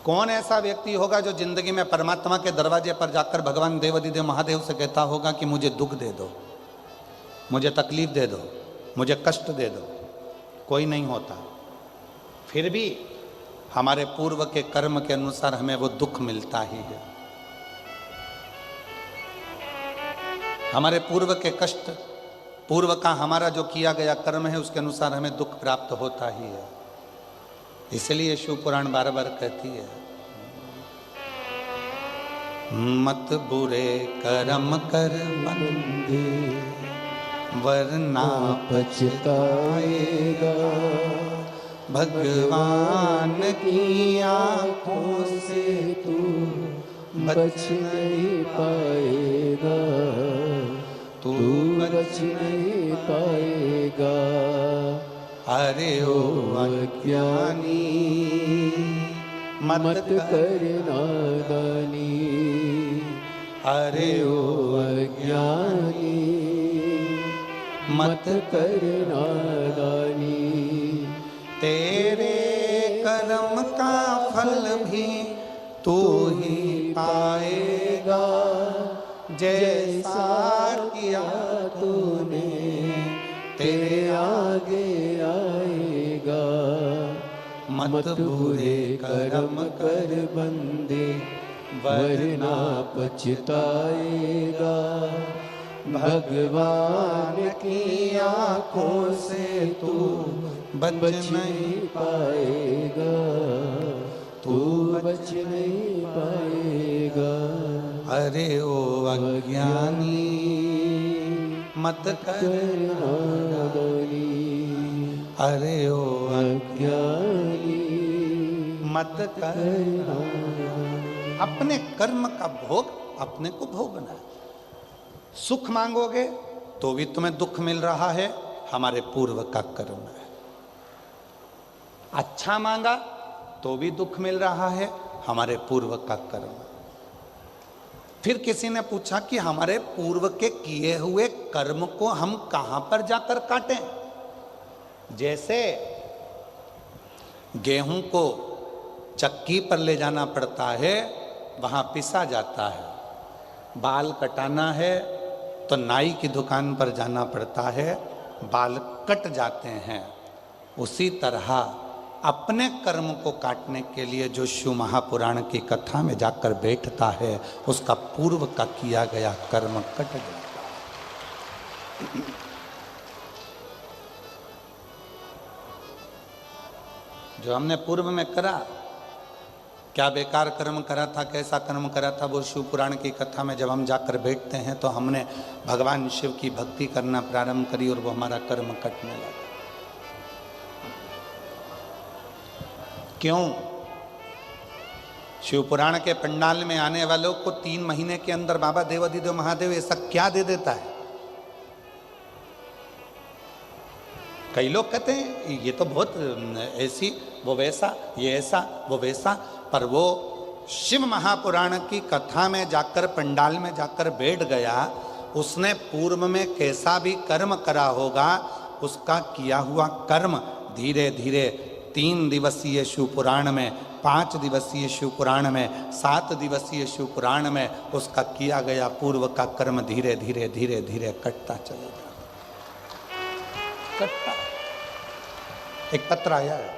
कौन ऐसा व्यक्ति होगा जो जिंदगी में परमात्मा के दरवाजे पर जाकर भगवान देवाधिदेव महादेव से कहता होगा कि मुझे दुख दे दो, मुझे तकलीफ दे दो, मुझे कष्ट दे दो? कोई नहीं होता। फिर भी हमारे पूर्व के कर्म के अनुसार हमें वो दुख मिलता ही है। हमारे पूर्व के कष्ट, पूर्व का हमारा जो किया गया कर्म है उसके अनुसार हमें दुख प्राप्त होता ही है। इसलिए शिव पुराण बार बार कहती है, मत बुरे कर्म कर बंदे वरना पछताएगा, भगवान की आंखों से तू बच नहीं पाएगा, तू बच नहीं पाएगा। अरे ओ अज्ञानी मत कर नादानी, अरे ओ अज्ञानी मत कर नादानी। तेरे कर्म का फल भी तू ही पाएगा, जैसा किया तूने तेरे आगे आएगा। मत बुरे कर्म कर बंदे वरना पछताएगा, भगवान की आंखों से तू बच नहीं पाएगा, तू बच नहीं पाएगा। अरे ओ अज्ञानी मत कर नादानी, अरे ओ अज्ञानी मत कर। अपने कर्म का भोग अपने को भोगना है। सुख मांगोगे तो भी तुम्हें दुख मिल रहा है, हमारे पूर्व का कर्म है। अच्छा मांगा तो भी दुख मिल रहा है, हमारे पूर्व का कर्म। फिर किसी ने पूछा कि हमारे पूर्व के किए हुए कर्म को हम कहां पर जाकर काटें? जैसे गेहूं को चक्की पर ले जाना पड़ता है, वहां पिसा जाता है। बाल कटाना है तो नाई की दुकान पर जाना पड़ता है, बाल कट जाते हैं। उसी तरह अपने कर्म को काटने के लिए जो शिव महापुराण की कथा में जाकर बैठता है, उसका पूर्व का किया गया कर्म कट जाता है। जो हमने पूर्व में करा, क्या बेकार कर्म करा था, कैसा कर्म करा था, वो शिव पुराण की कथा में जब हम जाकर बैठते हैं तो हमने भगवान शिव की भक्ति करना प्रारंभ करी और वो हमारा कर्म कटने लगा। क्यों? शिव पुराण के पंडाल में आने वालों को 3 महीने के अंदर बाबा देवाधिदेव महादेव ऐसा क्या दे देता है? कई लोग कहते हैं ये तो बहुत ऐसी, वो वैसा, ये ऐसा, वो वैसा, पर वो शिव महापुराण की कथा में जाकर, पंडाल में जाकर बैठ गया, उसने पूर्व में कैसा भी कर्म करा होगा, उसका किया हुआ कर्म धीरे धीरे 3 दिवसीय शिव पुराण में, 5 दिवसीय शिव पुराण में, 7 दिवसीय शिव पुराण में उसका किया गया पूर्व का कर्म धीरे धीरे धीरे धीरे कटता चलेगा, कटता। एक पत्र आया है,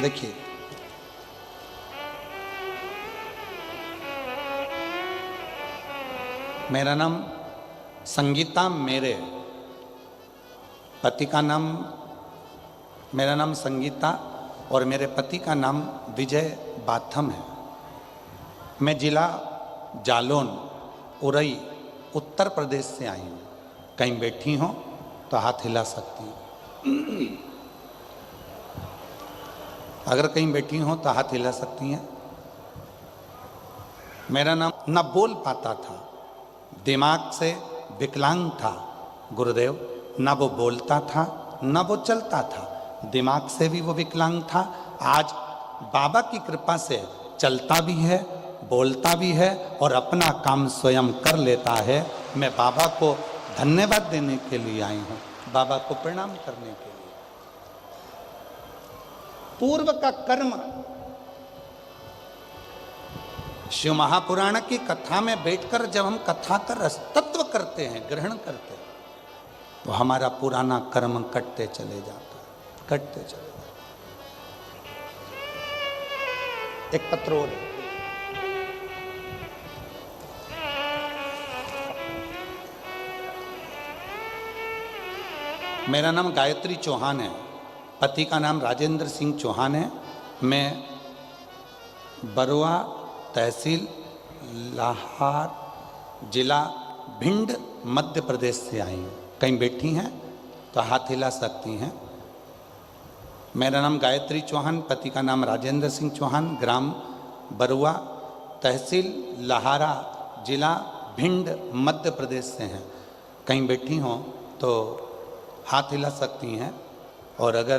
देखिए, मेरा नाम संगीता, मेरे पति का नाम, मेरा नाम संगीता और मेरे पति का नाम विजय बाथम है। मैं जिला जालौन, उरई, उत्तर प्रदेश से आई हूँ। कहीं बैठी हो तो हाथ हिला सकती हैं। अगर कहीं बैठी हो तो हाथ हिला सकती हैं। मेरा नाम न बोल पाता था, दिमाग से विकलांग था गुरुदेव, न वो बोलता था न वो चलता था, दिमाग से भी वो विकलांग था। आज बाबा की कृपा से चलता भी है, बोलता भी है और अपना काम स्वयं कर लेता है। मैं बाबा को धन्यवाद देने के लिए आई हूँ। बाबा को प्रणाम करने के लिए। पूर्व का कर्म, शिव महापुराण की कथा में बैठकर जब हम कथा का रसतत्व करते हैं, ग्रहण करते हैं, तो हमारा पुराना कर्म कटते चले जाता है, कटते चले जाता है। एक पत्र और है। मेरा नाम गायत्री चौहान है, पति का नाम राजेंद्र सिंह चौहान है। मैं बरुआ तहसील लाहार जिला भिंड मध्य प्रदेश से आई हूँ। कहीं बैठी हैं तो हाथ हिला सकती हैं। मेरा नाम गायत्री चौहान, पति का नाम राजेंद्र सिंह चौहान, ग्राम बरुआ तहसील लाहारा जिला भिंड मध्य प्रदेश से हैं। कहीं बैठी हों तो हाथ हिला सकती हैं, और अगर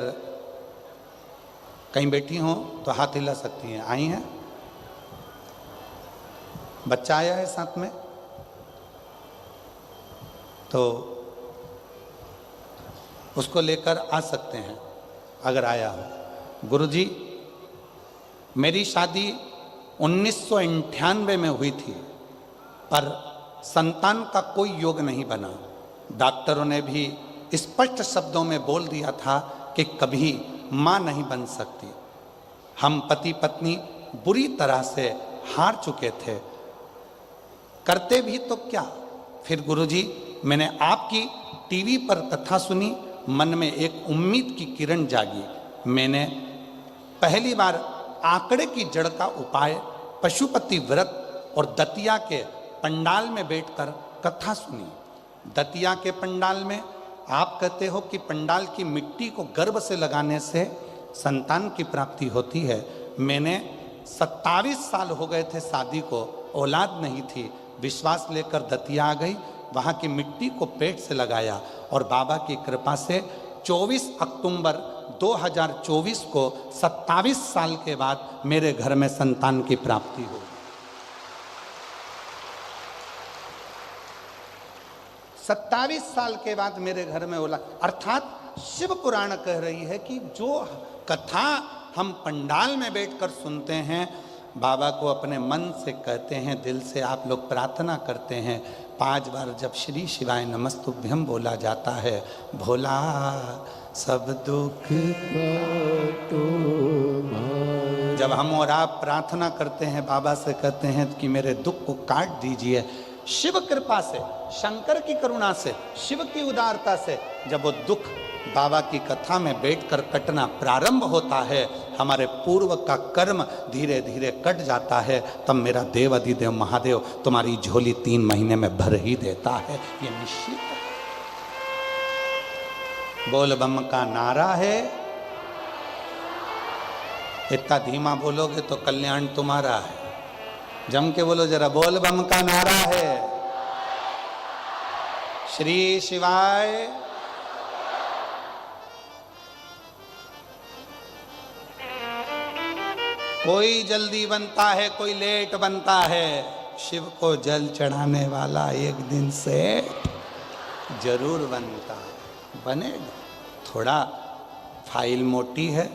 कहीं बैठी हों तो हाथ हिला सकती हैं। आई हैं? बच्चा आया है साथ में तो उसको लेकर आ सकते हैं अगर आया हो। गुरुजी, मेरी शादी 1998 में हुई थी, पर संतान का कोई योग नहीं बना। डॉक्टरों ने भी स्पष्ट शब्दों में बोल दिया था कि कभी मां नहीं बन सकती। हम पति पत्नी बुरी तरह से हार चुके थे, करते भी तो क्या। फिर गुरुजी, मैंने आपकी टीवी पर कथा सुनी, मन में एक उम्मीद की किरण जागी। मैंने पहली बार आंकड़े की जड़ का उपाय, पशुपति व्रत और दतिया के पंडाल में बैठकर कथा सुनी। दतिया के पंडाल में आप कहते हो कि पंडाल की मिट्टी को गर्भ से लगाने से संतान की प्राप्ति होती है। मैंने 27 साल हो गए थे शादी को, औलाद नहीं थी। विश्वास लेकर दतिया आ गई, वहाँ की मिट्टी को पेट से लगाया, और बाबा की कृपा से 24 अक्टूबर 2024 को 27 साल के बाद मेरे घर में संतान की प्राप्ति हुई। 27 साल के बाद मेरे घर में औलाद, अर्थात शिव पुराण कह रही है कि जो कथा हम पंडाल में बैठकर सुनते हैं, बाबा को अपने मन से कहते हैं, दिल से आप लोग प्रार्थना करते हैं, 5 बार जब श्री शिवाय नमस्तुभ्यम बोला जाता है, भोला सब दुख काटो मार। जब हम और आप प्रार्थना करते हैं, बाबा से कहते हैं कि मेरे दुख को काट दीजिए, शिव कृपा से, शंकर की करुणा से, शिव की उदारता से जब वो दुख बाबा की कथा में बैठकर कटना प्रारंभ होता है, हमारे पूर्व का कर्म धीरे धीरे कट जाता है, तब मेरा देव अधिदेव महादेव तुम्हारी झोली 3 महीने में भर ही देता है, ये निश्चित है। बोल बम का नारा है, इतना धीमा बोलोगे तो कल्याण तुम्हारा है। जम के बोलो जरा, बोल बम का नारा है। श्री शिवाय। कोई जल्दी बनता है, कोई लेट बनता है, शिव को जल चढ़ाने वाला एक दिन से जरूर बनता है, बनेगा। थोड़ा फाइल मोटी है,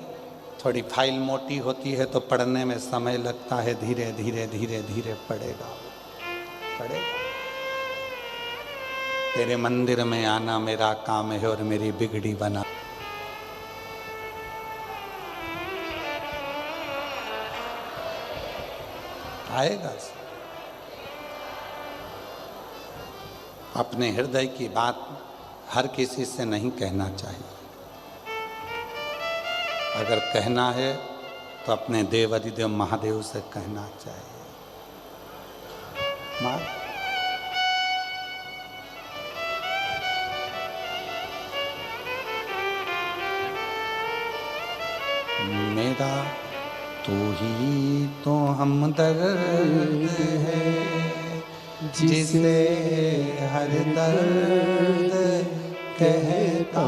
थोड़ी फाइल मोटी होती है तो पढ़ने में समय लगता है, धीरे धीरे धीरे धीरे पड़ेगा, पड़ेगा। तेरे मंदिर में आना मेरा काम है और मेरी बिगड़ी बना। आएगा। अपने हृदय की बात हर किसी से नहीं कहना चाहिए। अगर कहना है तो अपने देव अधिदेव महादेव से कहना चाहिए। माँ मेरा तू ही तो हमदर्द है, जिसे हर दर्द कहता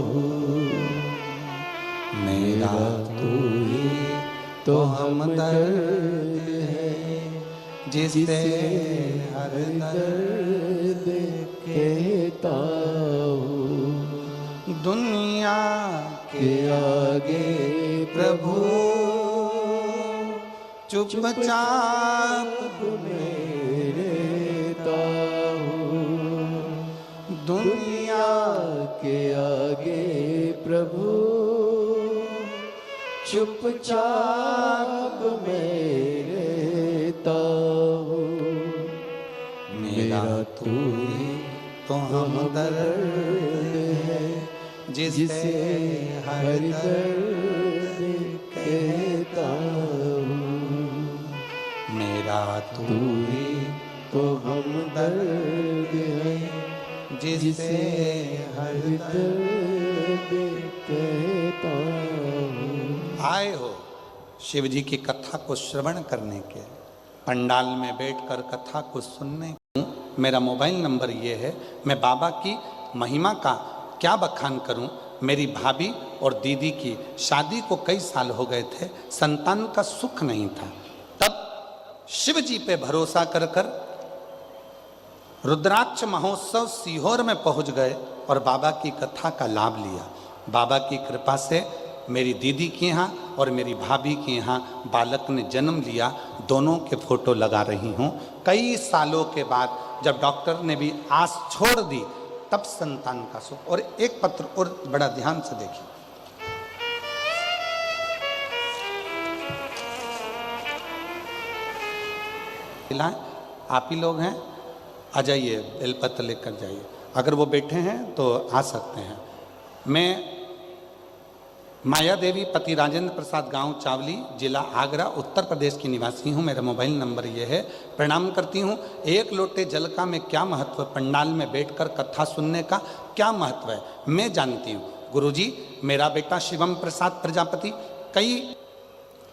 हूँ। मेरा तू ही तो हमदर्द है, जिसे हर दर्द कहता हूँ। के आगे प्रभु चुपचाप मेरे ताऊ, दुनिया के आगे प्रभु चुपचाप मेरे ताऊ, मेरा तू ही तो हमदर्द है जिसे हर दर्द कहता हूँ। मेरा तू तू ही तो हमदर्द है जिसे हर दर्द कहता हूँ। आए हो शिव जी की कथा को श्रवण करने के, पंडाल में बैठकर कथा को सुनने। मेरा मोबाइल नंबर ये है। मैं बाबा की महिमा का क्या बखान करूं। मेरी भाभी और दीदी की शादी को कई साल हो गए थे, संतान का सुख नहीं था। तब शिव जी पे भरोसा कर कर रुद्राक्ष महोत्सव सीहोर में पहुंच गए और बाबा की कथा का लाभ लिया। बाबा की कृपा से मेरी दीदी के यहाँ और मेरी भाभी के यहाँ बालक ने जन्म लिया। दोनों के फोटो लगा रही हूँ। कई सालों के बाद जब डॉक्टर ने भी आस छोड़ दी, तब संतान का सुख। और एक पत्र और बड़ा ध्यान से देखिए। आप ही लोग हैं, आ जाइए, बेलपत्र लेकर जाइए। अगर वो बैठे हैं तो आ सकते हैं। मैं माया देवी पति राजेंद्र प्रसाद, गांव चावली, जिला आगरा, उत्तर प्रदेश की निवासी हूं। मेरा मोबाइल नंबर ये है। प्रणाम करती हूं। एक लोटे जल का मैं क्या महत्व, पंडाल में बैठकर कथा सुनने का क्या महत्व है, मैं जानती हूं। गुरुजी, मेरा बेटा शिवम प्रसाद प्रजापति कई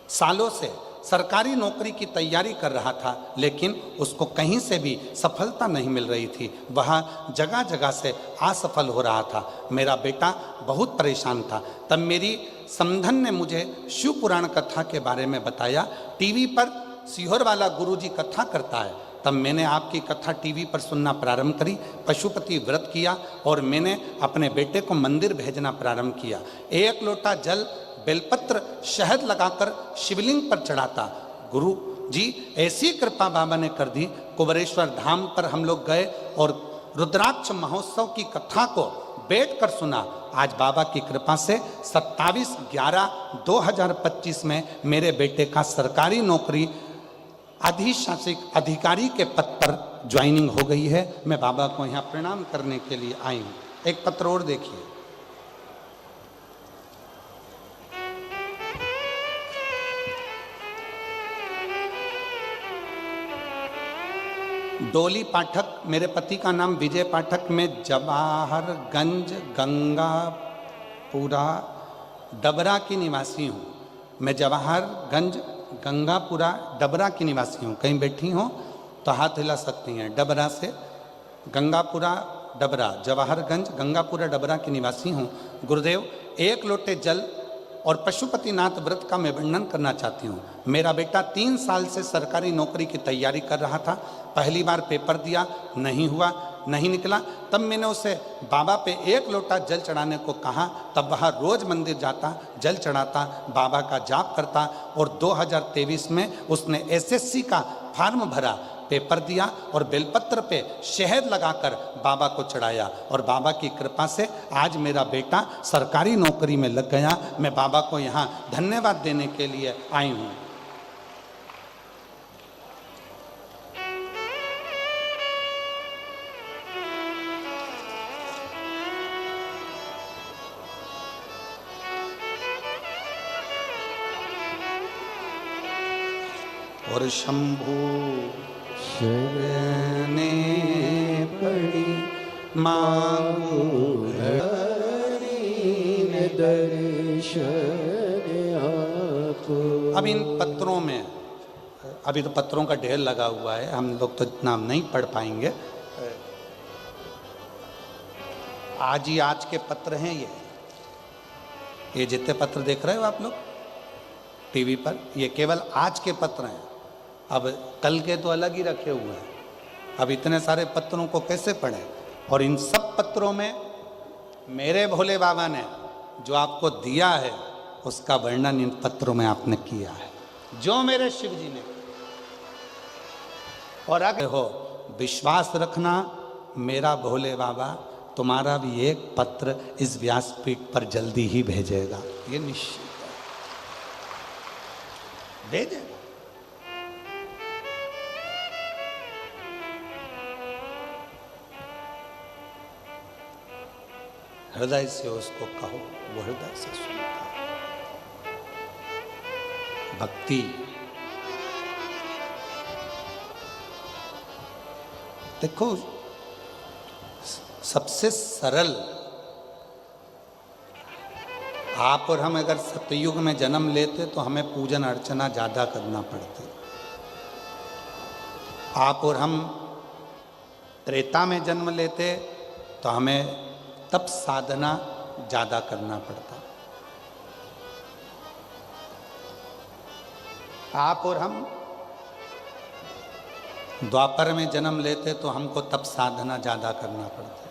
सालों से सरकारी नौकरी की तैयारी कर रहा था, लेकिन उसको कहीं से भी सफलता नहीं मिल रही थी। वह जगह जगह से असफल हो रहा था। मेरा बेटा बहुत परेशान था। तब मेरी समधन ने मुझे शिव पुराण कथा के बारे में बताया। टीवी पर सीहोर वाला गुरुजी कथा करता है। तब मैंने आपकी कथा टीवी पर सुनना प्रारंभ करी। पशुपति व्रत किया और मैंने अपने बेटे को मंदिर भेजना प्रारंभ किया। एक लोटा जल, बेलपत्र, शहद लगाकर शिवलिंग पर चढ़ाता। गुरु जी ऐसी कृपा बाबा ने कर दी। कुबरेश्वर धाम पर हम लोग गए और रुद्राक्ष महोत्सव की कथा को बैठकर सुना। आज बाबा की कृपा से 27/11/2025 में मेरे बेटे का सरकारी नौकरी अधिशासिक अधिकारी के पद पर ज्वाइनिंग हो गई है। मैं बाबा को यहाँ प्रणाम करने के लिए आई हूँ। एक पत्र और देखिए। डोली पाठक, मेरे पति का नाम विजय पाठक। मैं जवाहरगंज गंगापुरा डबरा की निवासी हूँ। मैं जवाहरगंज गंगापुरा डबरा की निवासी हूँ। कहीं बैठी हो तो हाथ हिला सकती हैं। डबरा से गंगापुरा डबरा, जवाहरगंज गंगापुरा डबरा की निवासी हूँ। गुरुदेव, एक लोटे जल और पशुपतिनाथ व्रत का मैं वर्णन करना चाहती हूँ। मेरा बेटा 3 साल से सरकारी नौकरी की तैयारी कर रहा था। पहली बार पेपर दिया, नहीं हुआ, नहीं निकला। तब मैंने उसे बाबा पे एक लोटा जल चढ़ाने को कहा। तब वह रोज मंदिर जाता, जल चढ़ाता, बाबा का जाप करता और 2023 में उसने एसएससी का फॉर्म भरा, पेपर दिया और बेलपत्र पे शहद लगाकर बाबा को चढ़ाया। और बाबा की कृपा से आज मेरा बेटा सरकारी नौकरी में लग गया। मैं बाबा को यहाँ धन्यवाद देने के लिए आई हूँ। और शंभू शरणे पड़ी मांगू दर्शन आपको। अब इन पत्रों में, अभी तो पत्रों का ढेर लगा हुआ है, हम लोग तो इतना नहीं पढ़ पाएंगे। आज ही आज के पत्र हैं ये जितने पत्र देख रहे हो आप लोग टीवी पर, ये केवल आज के पत्र हैं। अब कल के तो अलग ही रखे हुए हैं। अब इतने सारे पत्रों को कैसे पढ़ें? और इन सब पत्रों में मेरे भोले बाबा ने जो आपको दिया है उसका वर्णन इन पत्रों में आपने किया है, जो मेरे शिव जी ने। और अगर हो विश्वास रखना मेरा भोले बाबा तुम्हारा भी एक पत्र इस व्यासपीठ पर जल्दी ही भेजेगा, ये निश्चित है, भेजेगा। हृदय से उसको कहो, वो हृदय से सुनता है। भक्ति देखो सबसे सरल, आप और हम अगर सतयुग में जन्म लेते तो हमें पूजन अर्चना ज़्यादा करना पड़ती। आप और हम त्रेता में जन्म लेते तो हमें तप साधना ज़्यादा करना पड़ता। आप और हम द्वापर में जन्म लेते तो हमको तप साधना ज़्यादा करना पड़ता।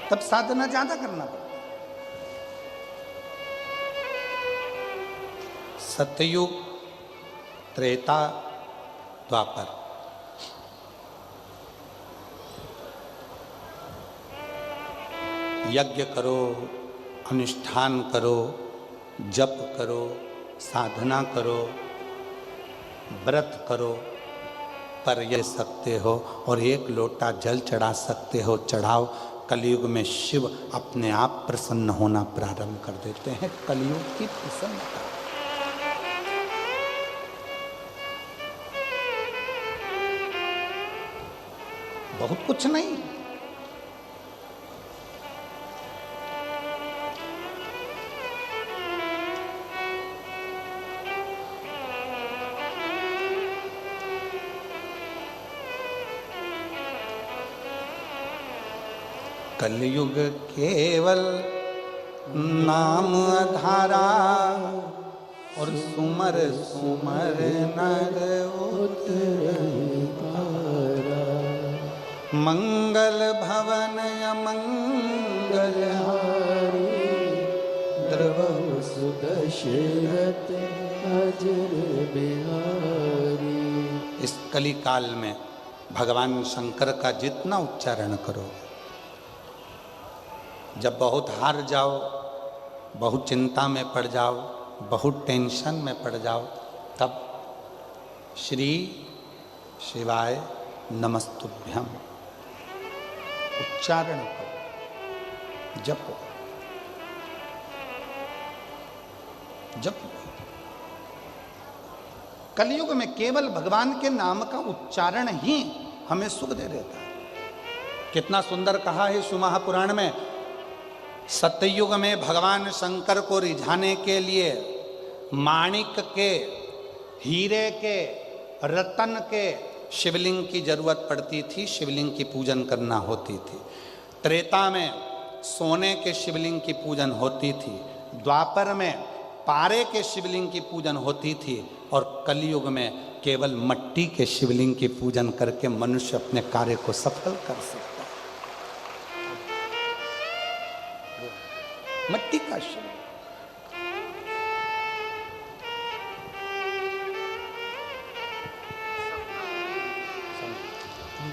तब साधना ज़्यादा करना पड़ता। सतयुग, त्रेता, द्वापर, यज्ञ करो, अनुष्ठान करो, जप करो, साधना करो, व्रत करो, पर ये सकते हो और एक लोटा जल चढ़ा सकते हो, चढ़ाओ। कलयुग में शिव अपने आप प्रसन्न होना प्रारंभ कर देते हैं। कलयुग की प्रसन्नता, बहुत कुछ नहीं। कलयुग केवल नाम आधारा और सुमर सुमर नर उतरा। मंगल भवन अमंगल हारी द्रवहु सुदशरथ अजर बिहारी। इस कली काल में भगवान शंकर का जितना उच्चारण करो, जब बहुत हार जाओ, बहुत चिंता में पड़ जाओ, बहुत टेंशन में पड़ जाओ, तब श्री शिवाय नमस्तुभ्यम उच्चारण करो, जपो जपो। कलयुग में केवल भगवान के नाम का उच्चारण ही हमें सुख दे देता है। कितना सुंदर कहा है शिव महापुराण में, सतयुग में भगवान शंकर को रिझाने के लिए माणिक के, हीरे के, रतन के शिवलिंग की जरूरत पड़ती थी, शिवलिंग की पूजन करना होती थी। त्रेता में सोने के शिवलिंग की पूजन होती थी, द्वापर में पारे के शिवलिंग की पूजन होती थी, और कलयुग में केवल मट्टी के शिवलिंग की पूजन करके मनुष्य अपने कार्य को सफल कर सकता है। मट्टी का शिवलिंग।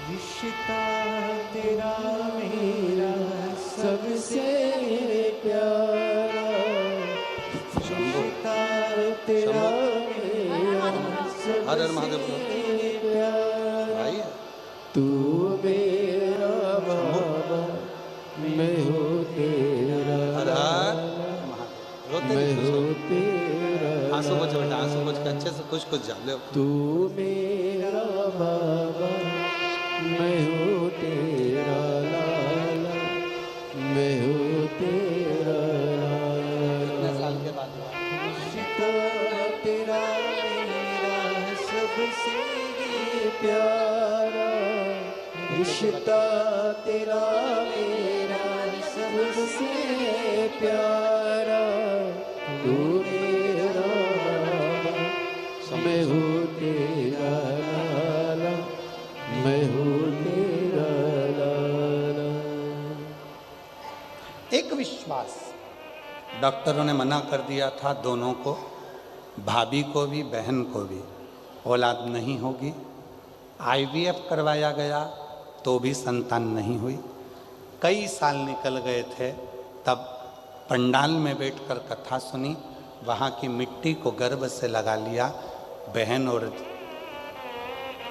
रिश्ता तेरा मेरा सबसे प्यारा, रिश्ता तेरा मेरा हर हर महादेव सबसे प्यारा। भाई तू मेरा बाबा, मैं हूँ तेरा हर हर रोते मैं नहीं, हूँ तेरा आंसू पोछ बेटा, आंसू पोछ के अच्छे से कुछ जा ले। तू मेरा बाबा, मैं हूँ तेरा लाला, मैं हूँ तेरा कितने लाला। साल के बाद हुआ? रिश्ता तेरा मेरा सबसे प्यारा, रिश्ता तेरा मेरा सबसे प्यारा। तू मेरा बाबा, मैं हूँ विश्वास। डॉक्टरों ने मना कर दिया था दोनों को, भाभी को भी बहन को भी, औलाद नहीं होगी। आईवीएफ करवाया गया तो भी संतान नहीं हुई। कई साल निकल गए थे, तब पंडाल में बैठकर कथा सुनी, वहाँ की मिट्टी को गर्भ से लगा लिया बहन और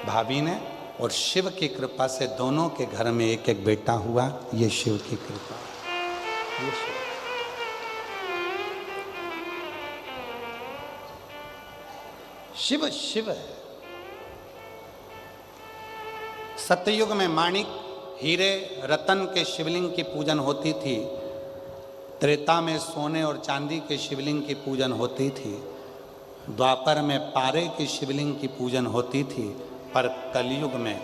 भाभी ने, और शिव की कृपा से दोनों के घर में एक एक बेटा हुआ। ये शिव की कृपा, ये शिव शिव है। सतयुग में माणिक, हीरे, रतन के शिवलिंग की पूजन होती थी। त्रेता में सोने और चांदी के शिवलिंग की पूजन होती थी। द्वापर में पारे की शिवलिंग की पूजन होती थी। पर कलयुग में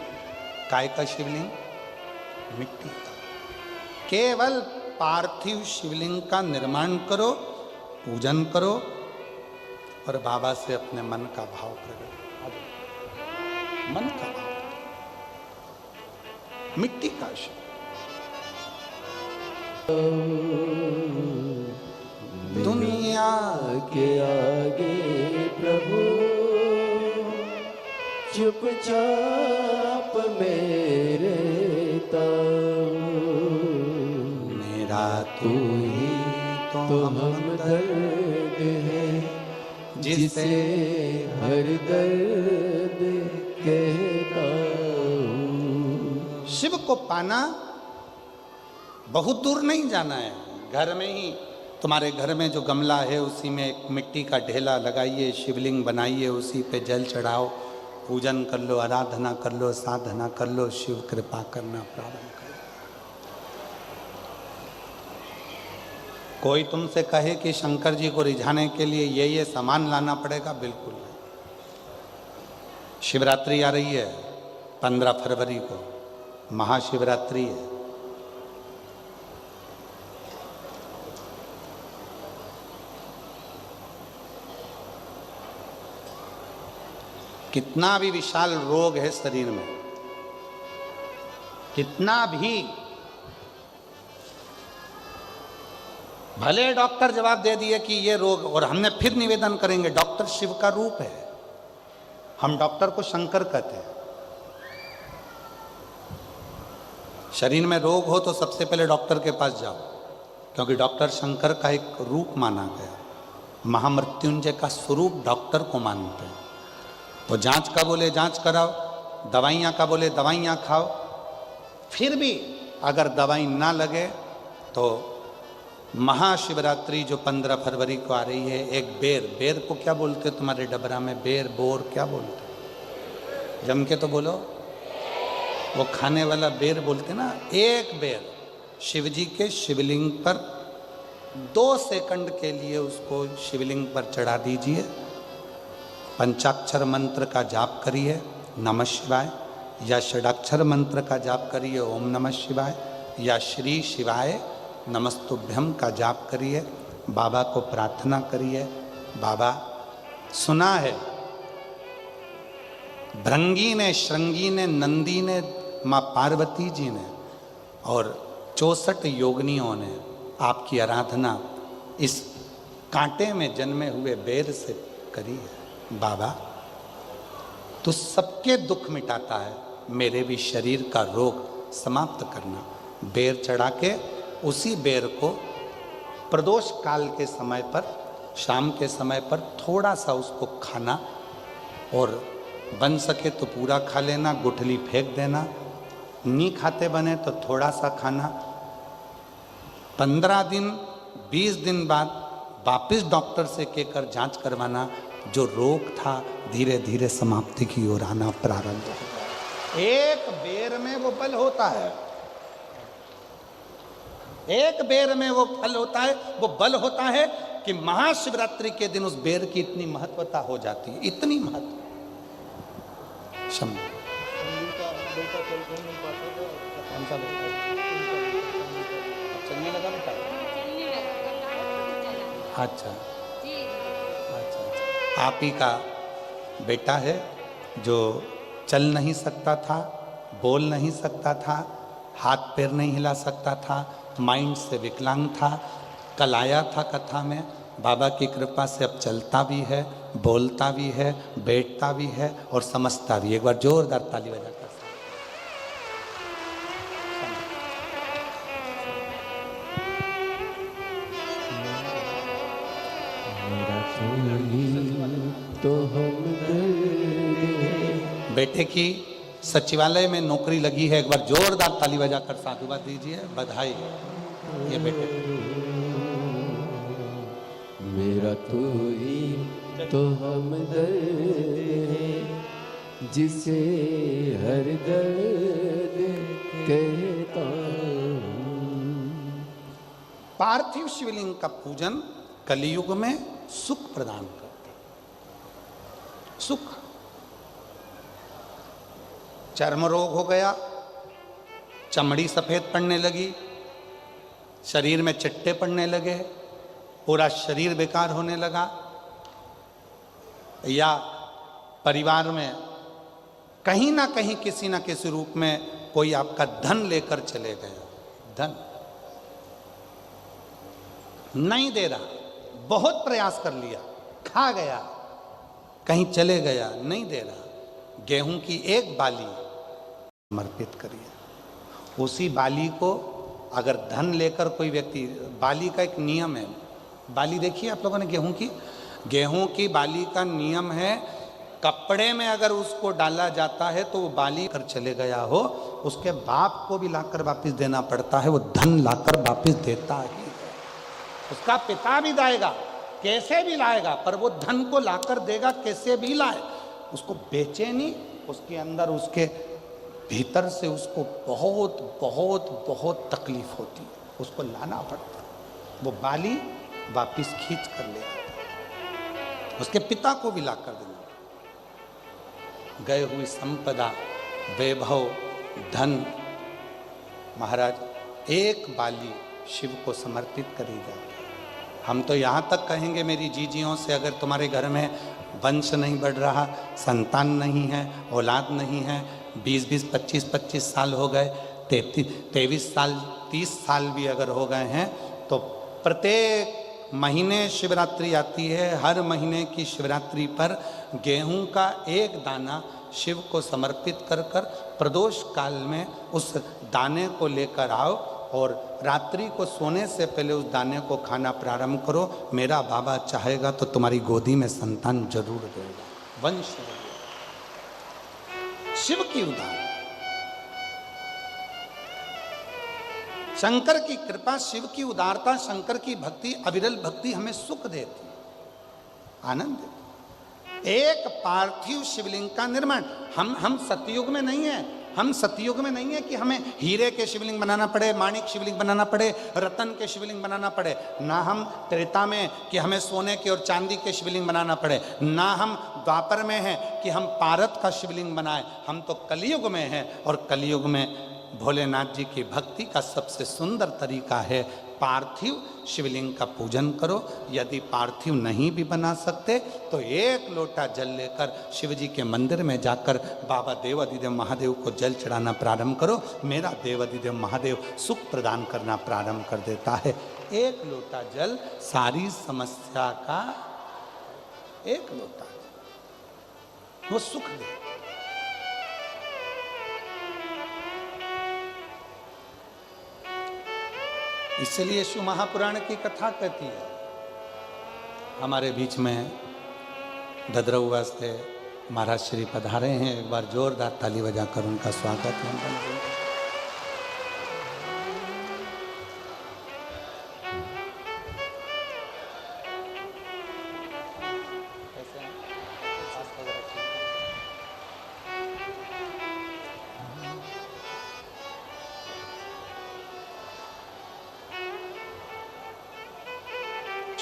काय का शिवलिंग? मिट्टी का। केवल पार्थिव शिवलिंग का निर्माण करो, पूजन करो और बाबा से अपने मन का भाव करो। मन का भाव, मिट्टी का शिव। दुनिया के आगे प्रभु चुपचाप मेरे मेरा तू ही तो हमदर्द है, जिसे हर दर्द कहता हूँ। शिव को पाना बहुत दूर नहीं जाना है, घर में ही। तुम्हारे घर में जो गमला है उसी में एक मिट्टी का ढेला लगाइए, शिवलिंग बनाइए, उसी पे जल चढ़ाओ, पूजन कर लो, आराधना कर लो, साधना कर लो, शिव कृपा करना प्रारंभ करो। कोई तुमसे कहे कि शंकर जी को रिझाने के लिए ये सामान लाना पड़ेगा, बिल्कुल नहीं। शिवरात्रि आ रही है 15 फरवरी को, महाशिवरात्रि है। कितना भी विशाल रोग है शरीर में, कितना भी, भले डॉक्टर जवाब दे दिए कि ये रोग, और हमने फिर निवेदन करेंगे, डॉक्टर शिव का रूप है। हम डॉक्टर को शंकर कहते हैं। शरीर में रोग हो तो सबसे पहले डॉक्टर के पास जाओ, क्योंकि डॉक्टर शंकर का एक रूप माना गया। महामृत्युंजय का स्वरूप डॉक्टर को मानते हैं। तो जांच का बोले जांच कराओ, दवाइयाँ का बोले दवाइयाँ खाओ। फिर भी अगर दवाई ना लगे तो महाशिवरात्रि जो 15 फरवरी को आ रही है, एक बेर, बेर को क्या बोलते हो तुम्हारे डबरा में? बेर, बोर क्या बोलते? जम के तो बोलो, वो खाने वाला बेर बोलते ना। एक बेर शिवजी के शिवलिंग पर 2 सेकंड के लिए उसको शिवलिंग पर चढ़ा दीजिए। पंचाक्षर मंत्र का जाप करिए, नमः शिवाय, या षडाक्षर मंत्र का जाप करिए, ओम नमः शिवाय, या श्री शिवाय नमस्तुभ्यम का जाप करिए। बाबा को प्रार्थना करिए, बाबा सुना है भृंगी ने, श्रृंगी ने, नंदी ने, माँ पार्वती जी ने और 64 योगिनियों ने आपकी आराधना इस कांटे में जन्मे हुए बेर से करी है। बाबा तो सबके दुख मिटाता है, मेरे भी शरीर का रोग समाप्त करना। बेर चढ़ा के उसी बेर को प्रदोष काल के समय पर, शाम के समय पर थोड़ा सा उसको खाना, और बन सके तो पूरा खा लेना, गुठली फेंक देना। नहीं खाते बने तो थोड़ा सा खाना। 15 दिन 20 दिन बाद वापस डॉक्टर से कहकर जांच करवाना। जो रोग था धीरे धीरे समाप्ति की ओर आना प्रारंभ हो। एक बेर में वो बल होता है, एक बेर में वो फल होता है, वो बल होता है कि महाशिवरात्रि के दिन उस बेर की इतनी महत्वता हो जाती है, इतनी महत्व। चलने लगा बेटा? अच्छा, आप ही का बेटा है जो चल नहीं सकता था, बोल नहीं सकता था, हाथ पैर नहीं हिला सकता था, माइंड से विकलांग था, कल आया था कथा में, बाबा की कृपा से अब चलता भी है, बोलता भी है, बैठता भी है और समझता भी। एक बार जोरदार ताली बजाकर तो हम दर्द बेटे की सचिवालय में नौकरी लगी है, एक बार जोरदार ताली बजाकर साधुवाद दीजिए, बधाई। ये बेटे मेरा तू ही तो हम दर्द है जिसे हर दर्द कहता हूँ। पार्थिव शिवलिंग का पूजन कलियुग में सुख प्रदान करता, सुख। चर्म रोग हो गया, चमड़ी सफेद पड़ने लगी, शरीर में चिट्टे पड़ने लगे, पूरा शरीर बेकार होने लगा, या परिवार में कहीं ना कहीं किसी ना किसी रूप में कोई आपका धन लेकर चले गए, धन नहीं दे रहा, बहुत प्रयास कर लिया, खा गया, कहीं चले गया, नहीं दे रहा, गेहूं की एक बाली समर्पित करिए। उसी बाली को अगर धन लेकर कोई व्यक्ति, बाली का एक नियम है, बाली देखिए आप लोगों ने गेहूं की बाली का नियम है, कपड़े में अगर उसको डाला जाता है तो वो बाली कर चले गया हो, उसके बाप को भी लाकर वापस देना पड़ता है, वो धन लाकर वापस देता ही है। उसका पिता भी लाएगा, कैसे भी लाएगा, पर वो धन को लाकर देगा, कैसे भी लाए, उसको बेचे नहीं, उसके अंदर उसके भीतर से उसको बहुत बहुत बहुत तकलीफ होती है, उसको लाना पड़ता है। वो बाली वापिस खींच कर ले आता, उसके पिता को भी लाकर देना। गए हुई संपदा, वैभव, धन, महाराज एक बाली शिव को समर्पित करी जाए। हम तो यहाँ तक कहेंगे मेरी जीजियों से, अगर तुम्हारे घर में वंश नहीं बढ़ रहा, संतान नहीं है, औलाद नहीं है, 20-20, 25-25 साल हो गए, 23 साल, 30 साल भी अगर हो गए हैं, तो प्रत्येक महीने शिवरात्रि आती है, हर महीने की शिवरात्रि पर गेहूं का एक दाना शिव को समर्पित कर कर प्रदोष काल में उस दाने को लेकर आओ और रात्रि को सोने से पहले उस दाने को खाना प्रारंभ करो। मेरा बाबा चाहेगा तो तुम्हारी गोदी में संतान जरूर देगा, वंश देगा। शिव की उदाहरण, शंकर की कृपा, शिव की उदारता, शंकर की भक्ति, अविरल भक्ति हमें सुख देती, आनंद देती। एक पार्थिव शिवलिंग का निर्माण, हम सतयुग में नहीं है, हम सतयुग में नहीं है कि हमें हीरे के शिवलिंग बनाना पड़े, माणिक शिवलिंग बनाना पड़े, रतन के शिवलिंग बनाना पड़े, ना हम त्रेता में कि हमें सोने के और चांदी के शिवलिंग बनाना पड़े, ना हम द्वापर में हैं कि हम पारत का शिवलिंग बनाए। हम तो कलयुग में हैं, और कलयुग में भोलेनाथ जी की भक्ति का सबसे सुंदर तरीका है पार्थिव शिवलिंग का पूजन करो। यदि पार्थिव नहीं भी बना सकते तो एक लोटा जल लेकर शिव जी के मंदिर में जाकर बाबा देवाधिदेव महादेव को जल चढ़ाना प्रारंभ करो। मेरा देवाधिदेव महादेव सुख प्रदान करना प्रारंभ कर देता है। एक लोटा जल सारी समस्या का, एक लोटा वो सुख दे। इसलिए शिव महापुराण की कथा कहती है। हमारे बीच में ददरौआ से महाराज श्री पधारे हैं, एक बार जोरदार ताली बजाकर उनका स्वागत है।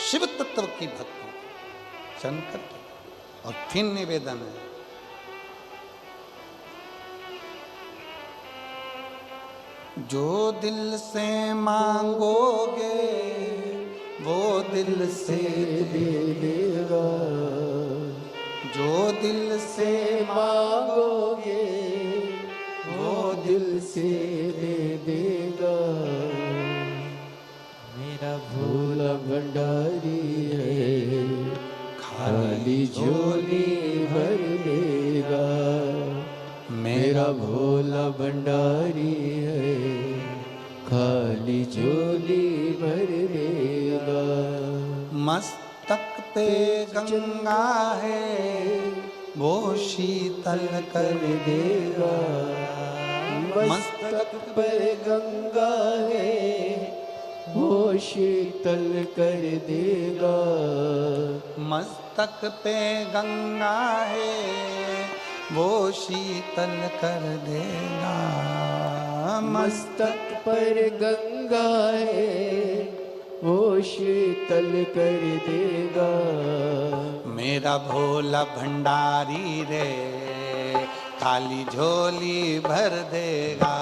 शिव तत्व की भक्ति शंकर की, और फिर निवेदन है जो दिल से मांगोगे वो दिल से दे देगा, जो दिल से मांगोगे वो दिल से दे देगा। मेरा भोला भोला भंडारी है, खाली झोली भर देगा। मेरा भोला भंडारी है, खाली झोली भर देगा। मस्तक पे गंगा है, वो शीतल कर देगा। मस्तक पर गंगा है, वो शीतल कर देगा। मस्तक पे गंगा है, वो शीतल कर देगा। मस्तक पर गंगा है, वो शीतल कर देगा। मेरा भोला भंडारी रे, खाली झोली भर देगा।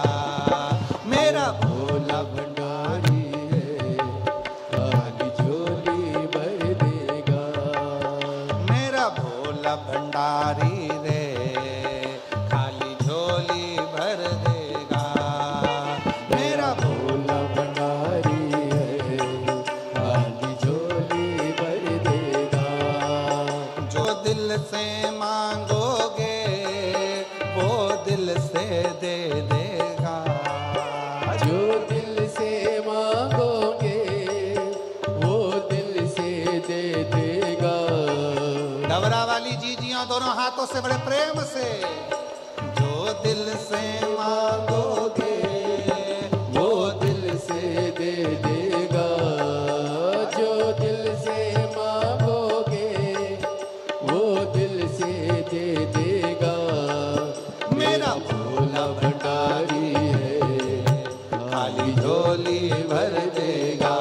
मेरा भोला भंडारी है, खाली झोली भर देगा। मेरा भोला भंडारी रे, खाली झोली भर देगा। मेरा भोला भंडारी है, खाली झोली भर देगा। जो दिल से मांगोगे, वो दिल से दे देगा। जो दिल से मांगोगे, वो दिल से दे देगा। डबरा वाली जीजियां दोनों हाथों से बड़े प्रेम से। जो दिल से मांगोगे, वो दिल से दे देगा। जो दिल से मांगोगे, वो दिल से दे देगा। मेरा भोला भंडारी है, खाली झोली भर देगा।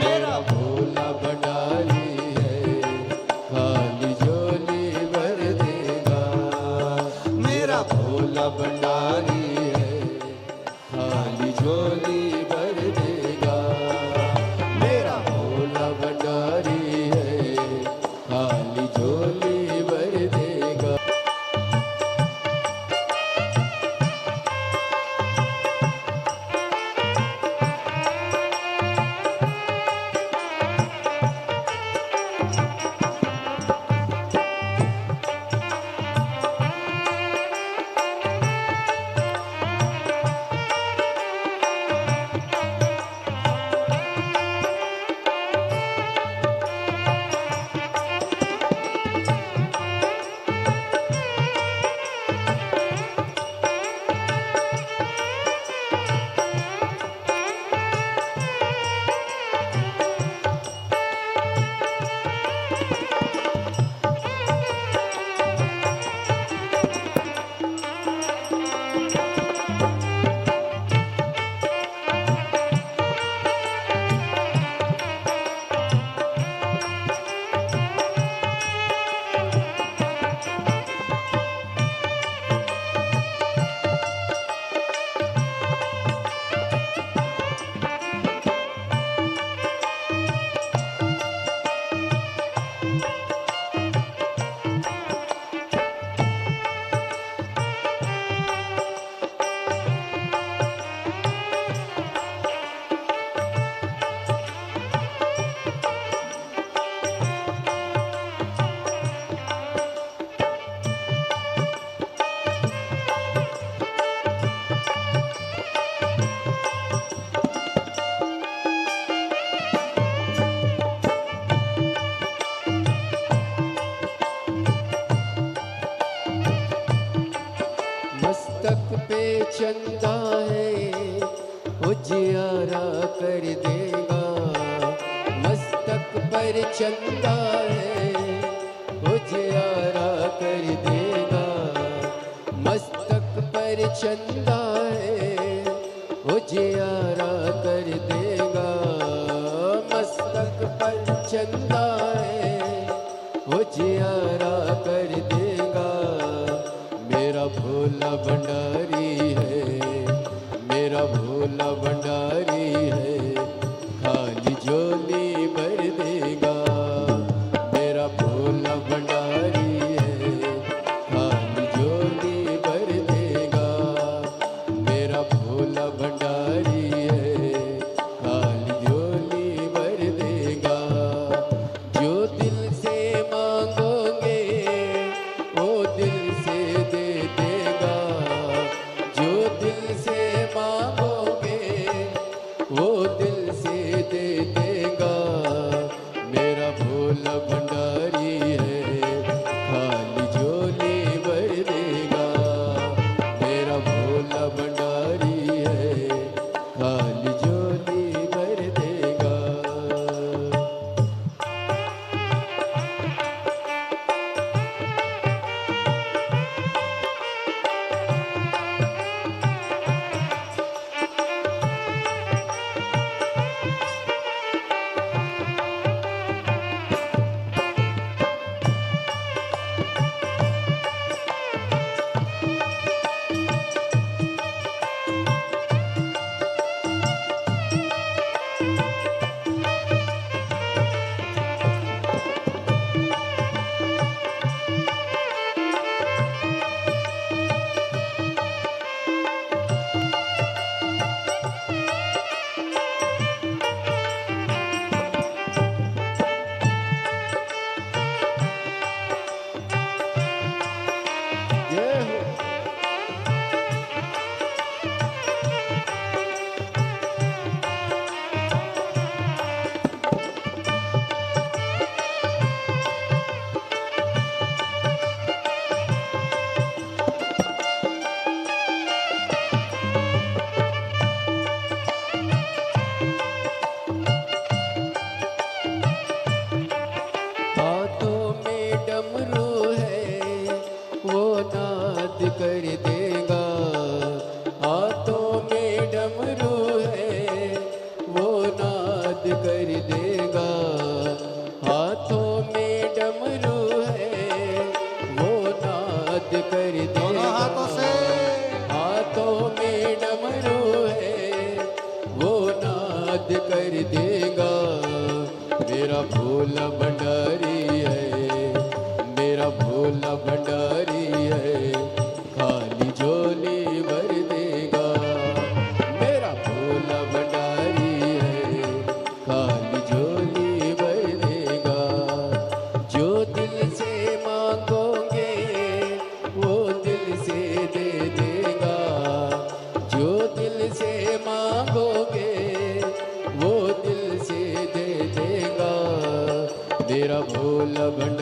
मेरा भोला भंडारी है, खाली झोली भर देगा। मेरा भोला भंडारी है, खाली झोली भर देगा। मेरा भोला भंडारी है, खाली झोली भर देगा। मस्तक पे चंदा है, उजियारा कर देगा। मस्तक पर चंदा है, उजियारा कर देगा। मस्तक पर चंदा है, उजियारा कर देगा। मस्तक पर चंदा है, उजियारा कर देगा। मेरा भोला भंडारी है, मेरा भोला भंडारी है, खाली झोली भर देगा। मेरा भोला भंडारी है, खाली झोली भर देगा। मेरा भोला भंडारी है, खाली झोली भर कर देगा। हाथों में डमरू है वो नाद कर देगा। हाथों में डमरू है वो नाद कर दोनों देगा। हाथों से हाथों में डमरू है वो नाद कर देगा। मेरा भोला भंडारी है, मेरा भोला भंडारी है, खाली झोली भर देगा। मेरा भोला भंडारी है, खाली झोली भर देगा। जो दिल से मांगोगे वो दिल से दे देगा। जो दिल से मांगोगे वो दिल से दे देगा। मेरा भोला भंडारी